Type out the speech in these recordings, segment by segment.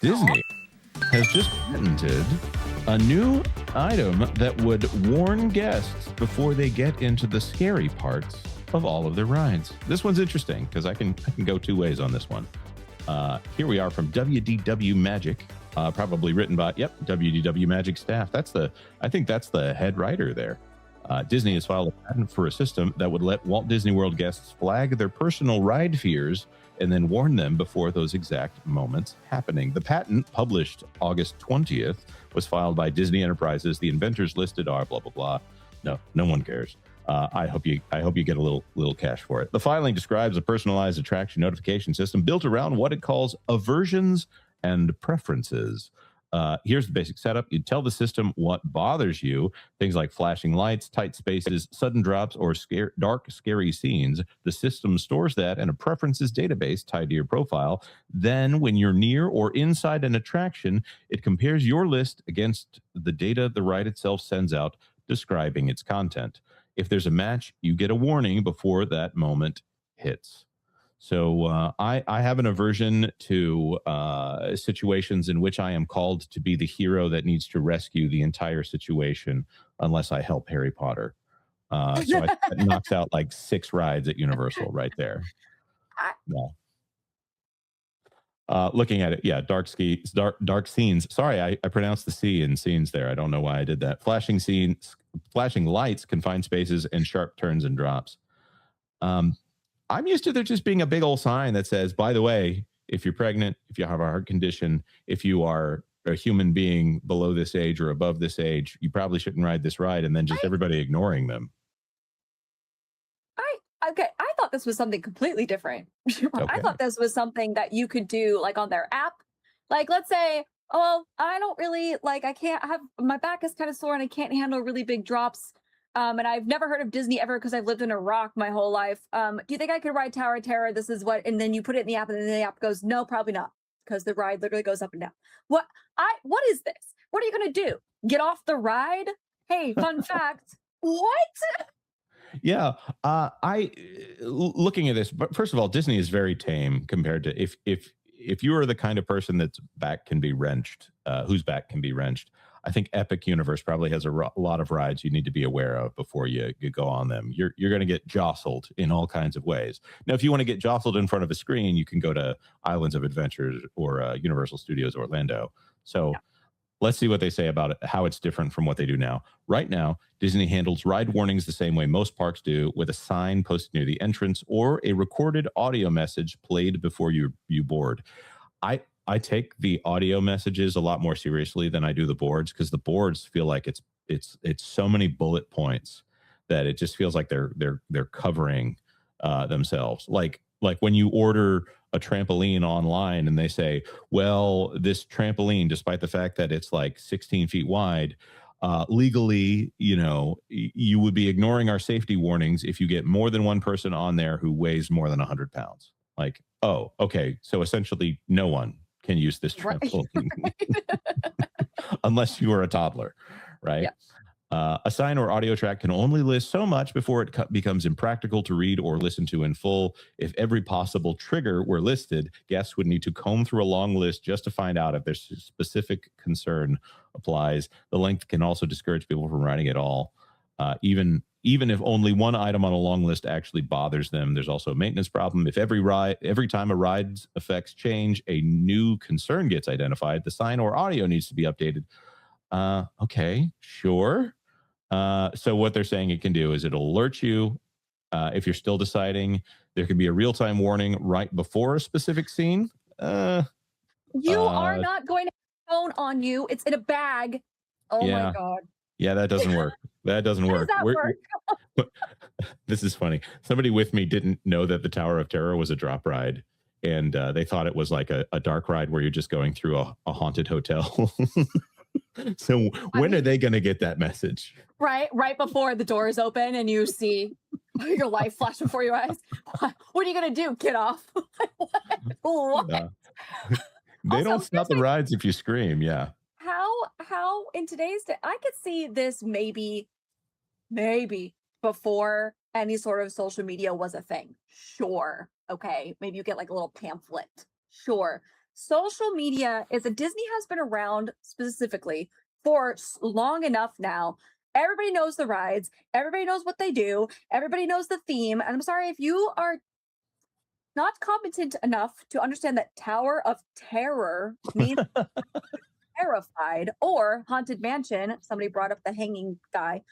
Disney has just patented a new item that would warn guests before they get into the scary parts of all of their rides. This one's interesting because I can go two ways on this one. Here we are from WDW Magic, probably written by WDW Magic staff. I think that's the head writer there. Disney has filed a patent for a system that would let Walt Disney World guests flag their personal ride fears and then warn them before those exact moments happening. The patent, published August 20th, was filed by Disney Enterprises. The inventors listed are blah blah blah. No one cares. I hope you get a little cash for it. The filing describes a personalized attraction notification system built around what it calls aversions and preferences. Here's the basic setup. You tell the system what bothers you, things like flashing lights, tight spaces, sudden drops, or dark, scary scenes. The system stores that in a preferences database tied to your profile. Then when you're near or inside an attraction, it compares your list against the data the ride itself sends out describing its content. If there's a match, you get a warning before that moment hits. So I have an aversion to situations in which I am called to be the hero that needs to rescue the entire situation unless I help Harry Potter. So that knocks out like 6 rides at Universal right there. No. Looking at it, yeah, dark scenes. Sorry, I pronounced the C in scenes there. I don't know why I did that. Flashing lights, confined spaces, and sharp turns and drops. I'm used to there just being a big old sign that says, by the way, if you're pregnant, if you have a heart condition, if you are a human being below this age or above this age, you probably shouldn't ride this ride, and then just everybody ignoring them. I thought this was something completely different. Okay. I thought this was something that you could do like on their app. Like, let's say, oh, I don't really I can't have, my back is kind of sore and I can't handle really big drops. And I've never heard of Disney ever because I've lived in a rock my whole life. Do you think I could ride Tower of Terror? This is what, and then you put it in the app, and then the app goes, no, probably not, because the ride literally goes up and down. What is this? What are you gonna do? Get off the ride? Hey, fun fact. What? Yeah, looking at this, but first of all, Disney is very tame compared to if you are the kind of person that's back can be wrenched, whose back can be wrenched. I think Epic Universe probably has a lot of rides you need to be aware of before you go on them. You're going to get jostled in all kinds of ways. Now, if you want to get jostled in front of a screen, you can go to Islands of Adventure or Universal Studios Orlando. So let's see what they say about it, how it's different from what they do now. Right now, Disney handles ride warnings the same way most parks do, with a sign posted near the entrance or a recorded audio message played before you board. I take the audio messages a lot more seriously than I do the boards, because the boards feel like it's so many bullet points that it just feels like they're covering themselves. Like when you order a trampoline online and they say, well, this trampoline, despite the fact that it's like 16 feet wide, legally, you would be ignoring our safety warnings if you get more than one person on there who weighs more than 100 pounds. Like, oh, okay. So essentially no one can use this trampoline unless you are a toddler, right? Yeah. A sign or audio track can only list so much before it becomes impractical to read or listen to in full. If every possible trigger were listed, guests would need to comb through a long list just to find out if their specific concern applies. The length can also discourage people from riding at all, even if only one item on a long list actually bothers them. There's also a maintenance problem. If every time a ride's effects change, a new concern gets identified, the sign or audio needs to be updated. Okay, sure. So what they're saying it can do is it'll alert you if you're still deciding. There can be a real-time warning right before a specific scene. You are not going to have a phone on you. It's in a bag. Oh my God. Yeah, that doesn't work. That doesn't work. How does that work? This is funny. Somebody with me didn't know that the Tower of Terror was a drop ride, and they thought it was like a dark ride where you're just going through a haunted hotel. So when are they going to get that message? Right before the doors open and you see your life flash before your eyes. What are you going to do? Get off? What? They also don't stop the rides if you scream. Yeah. How in today's day, I could see this maybe before any sort of social media was a thing. Sure. Okay. Maybe you get like a little pamphlet. Sure. social media is a Disney has been around specifically for long enough now. Everybody knows the rides, everybody knows what they do, everybody knows the theme. And I'm sorry if you are not competent enough to understand that Tower of Terror means terrified, or Haunted Mansion. Somebody brought up the hanging guy,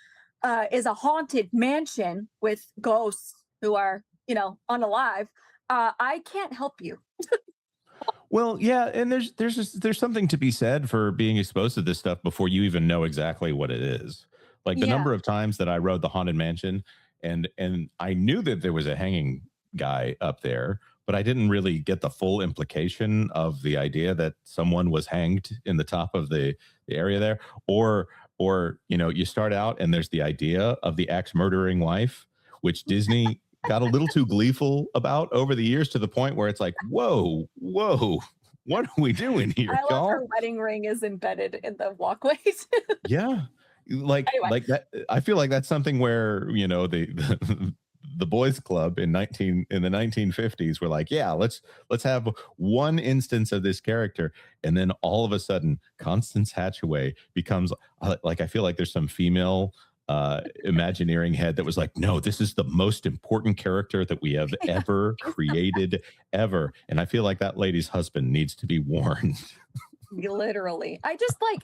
is a haunted mansion with ghosts who are, unalive. I can't help you. Well, yeah, and there's something to be said for being exposed to this stuff before you even know exactly what it is. Like the Yeah. number of times that I rode the Haunted Mansion, and I knew that there was a hanging guy up there, but I didn't really get the full implication of the idea that someone was hanged in the top of the area there, or you start out and there's the idea of the axe murdering wife, which Disney got a little too gleeful about over the years, to the point where it's like, whoa, whoa, what are we doing here, I love her y'all? wedding ring is embedded in the walkways. Yeah, like Anyway, like that. I feel like that's something where the boys club in the 1950s were like, yeah, let's have one instance of this character, and then all of a sudden Constance Hatchaway becomes like, I feel like there's some female imagineering head that was like, no, this is the most important character that we have ever created, ever. And I feel like that lady's husband needs to be warned. literally. I just like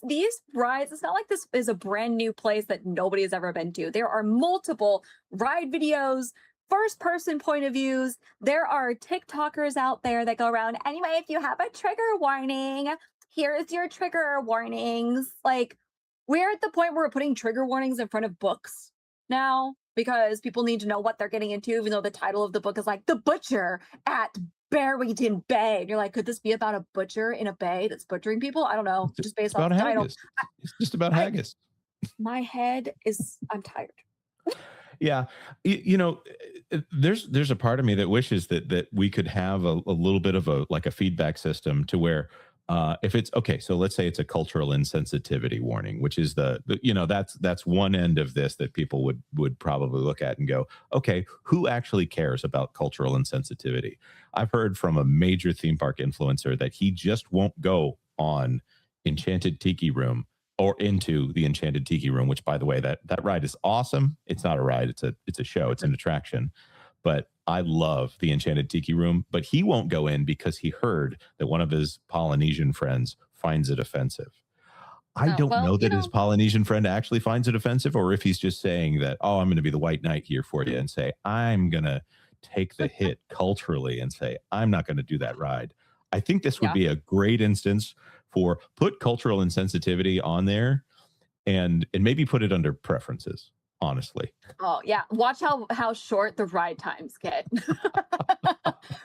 these rides, it's not like this is a brand new place that nobody has ever been to. There are multiple ride videos, first person point of views. There are TikTokers out there that go around. Anyway, if you have a trigger warning, here is your trigger warnings. Like, we're at the point where we're putting trigger warnings in front of books now because people need to know what they're getting into, even though the title of the book is like The Butcher at Barrington Bay. And you're like, could this be about a butcher in a bay that's butchering people? I don't know, just It's based off about the title. haggis. It's just about I, haggis. my head is, I'm tired. Yeah, there's a part of me that wishes that we could have a little bit of a feedback system, to where if it's okay, so let's say it's a cultural insensitivity warning, which is that's one end of this that people would probably look at and go, okay, who actually cares about cultural insensitivity? I've heard from a major theme park influencer that he just won't go on Enchanted Tiki Room, or into the Enchanted Tiki Room, which, by the way, that ride is awesome. It's not a ride, it's a show, it's an attraction. But I love the Enchanted Tiki Room, but he won't go in because he heard that one of his Polynesian friends finds it offensive. I Oh, don't well, know that his Polynesian friend actually finds it offensive, or if he's just saying that, oh, I'm going to be the white knight here for you, and say, I'm going to take the hit culturally and say, I'm not going to do that ride. I think this would yeah. be a great instance for put cultural insensitivity on there, and maybe put it under preferences, honestly. Oh yeah. Watch how short the ride times get.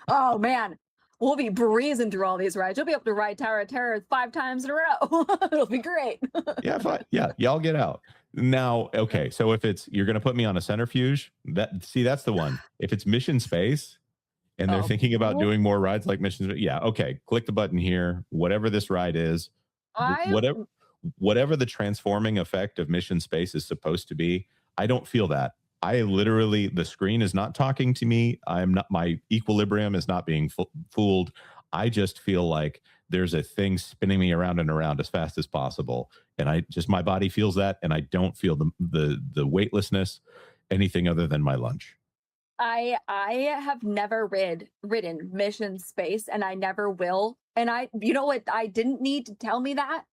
Oh man. We'll be breezing through all these rides. You'll be able to ride Tower of Terror 5 times in a row. It'll be great. Yeah, fine. Yeah, y'all get out. Now, okay, so if you're going to put me on a centrifuge, that's the one. If it's Mission Space and they're Oh, thinking about well, doing more rides like Mission, yeah, okay, click the button here. Whatever this ride is, I whatever the transforming effect of Mission Space is supposed to be, I don't feel that. I literally, the screen is not talking to me. My equilibrium is not being fooled. I just feel like there's a thing spinning me around and around as fast as possible. And my body feels that. And I don't feel the weightlessness, anything other than my lunch. I have never ridden Mission Space, and I never will. And you know what I didn't need to tell me that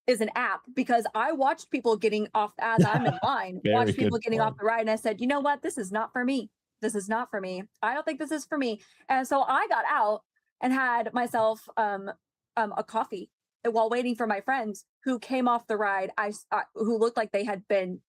is an app, because I watched people getting off as I'm in line, Very watched people good getting off point. the ride, and I said, you know what, this is not for me. This is not for me. I don't think this is for me. And so I got out and had myself a coffee while waiting for my friends who came off the ride. Who looked like they had been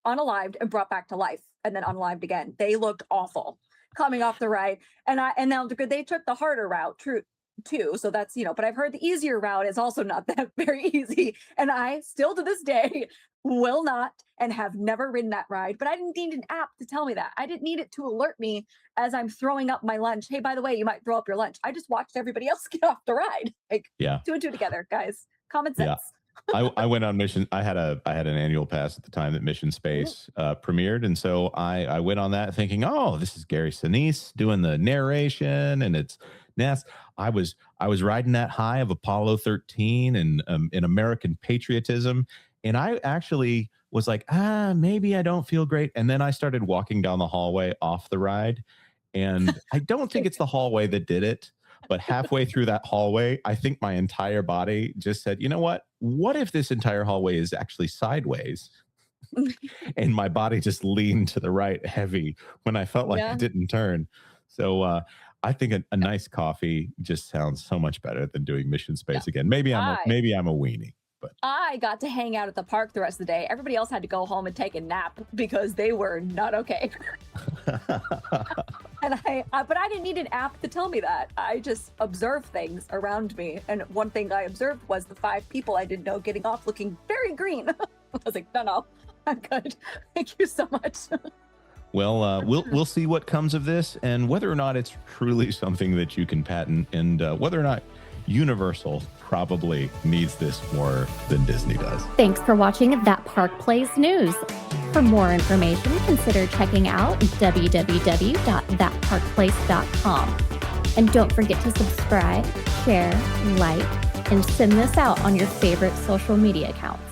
unalived and brought back to life and then unalived again. They looked awful coming off the ride. And now they took the harder route, true too. So that's, but I've heard the easier route is also not that very easy. And I still to this day will not and have never ridden that ride. But I didn't need an app to tell me that. I didn't need it to alert me as I'm throwing up my lunch. Hey, by the way, you might throw up your lunch. I just watched everybody else get off the ride. Like, Yeah. 2 and 2 together, guys. Common sense. Yeah. I went on Mission. I had an annual pass at the time that Mission Space premiered, and so I went on that thinking, oh, this is Gary Sinise doing the narration, and it's Yes, I was riding that high of Apollo 13 and in American patriotism, and I actually was like, maybe I don't feel great. And then I started walking down the hallway off the ride, and I don't think it's the hallway that did it, but halfway through that hallway, I think my entire body just said, you know what? What if this entire hallway is actually sideways? And my body just leaned to the right heavy when I felt like I Yeah. didn't turn. So I think a nice coffee just sounds so much better than doing mission Yeah. space again. I Maybe I'm a weenie, but I got to hang out at the park the rest of the day. Everybody else had to go home and take a nap because they were not okay. And but I didn't need an app to tell me that. I just observed things around me. And one thing I observed was the 5 people I didn't know getting off looking very green. I was like, no, I'm good. Thank you so much. well, we'll see what comes of this and whether or not it's truly something that you can patent, and whether or not Universal probably needs this more than Disney does. Thanks for watching That Park Plays News. For more information, consider checking out www.thatparkplace.com. And don't forget to subscribe, share, like, and send this out on your favorite social media accounts.